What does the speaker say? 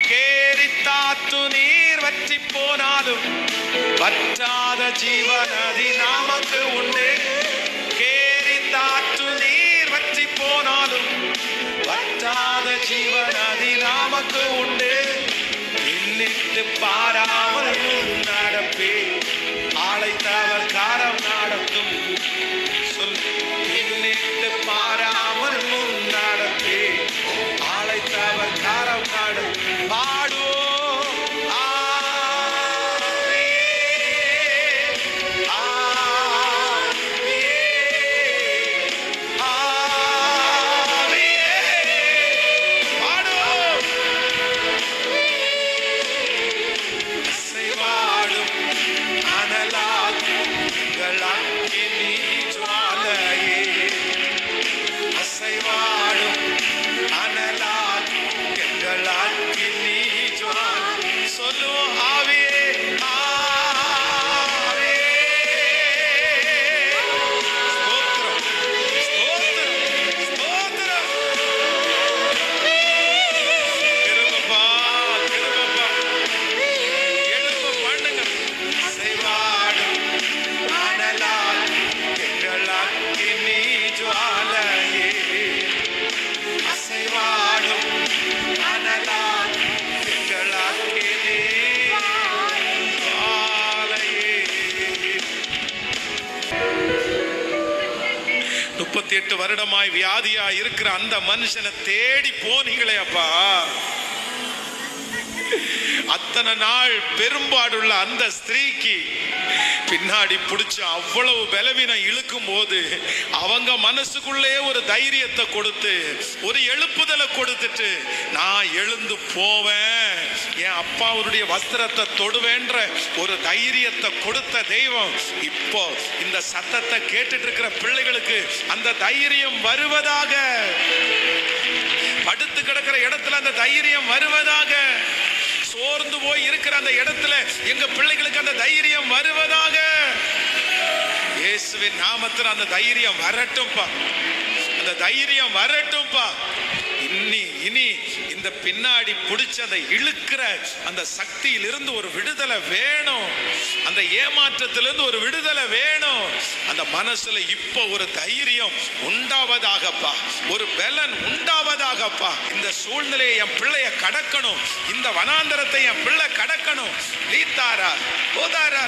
கேரித்தாத்து நீர் வற்றி போனாலும் வற்றாத ஜீவநதி நமக்கு உண்டு. கேரித்தாத்து நீர் வற்றி போனாலும் வற்றாத ஜீவநதி நமக்கு உண்டு. இன்னிட்டு பாராமல் நடப்பே அழைத்தவர் காரம் நடத்தும். சொல், இன்னிட்டு பாராமல் நடப்பே அழைத்தவர் காரம் நடத்தும். பாடுவோம் வருடமாய் வியாதியா இருக்கிற அந்த மனுஷனை தேடி போனீங்களே அப்பா. அத்தனை நாள் பெரும்பாடுள்ள அந்த ஸ்திரீக்கு பின்னாடி பிடிச்ச அவ்வளவு பலவீனம் இழுக்கும் போது அவங்க மனசுக்குள்ளே ஒரு தைரியத்தை கொடுத்து ஒரு எழுப்புதலை கொடுத்துட்டு நான் எழுந்து போவேன், என் அப்பாவுடைய வஸ்திரத்தை தொடுவேன்ற ஒரு தைரியத்தை கொடுத்த தெய்வம் இப்போ இந்த சத்தத்தை கேட்டுட்டு இருக்கிற பிள்ளைகளுக்கு அந்த தைரியம் வருவதாக. படுத்து கிடக்கிற இடத்துல அந்த தைரியம் வருவதாக. சோர்ந்து போய் இருக்கிற அந்த இடத்துல எங்க பிள்ளைகளுக்கு அந்த தைரியம் வருவதாக. இயேசுவின் நாமத்தில் அந்த தைரியம் வரட்டும்பா, அந்த தைரியம் வரட்டும்பா. இனி இந்த பின்னாடி பிடிச்ச அந்த இழுக்கிற அந்த சக்தியிலிருந்து ஒரு விடுதலை வேணும், அந்த ஏமாற்றத்திலிருந்து ஒரு விடுதலை வேணும். அந்த மனசுல இப்போ ஒரு தைரியம் உண்டாவதாகப்பா, ஒரு பலன் உண்டாவதாகப்பா. இந்த சூழ்நிலையை என் பிள்ளைய கடக்கணும், இந்த வனாந்தரத்தை என் பிள்ளை கடக்கணும். லீத்தாரா ஓதாரா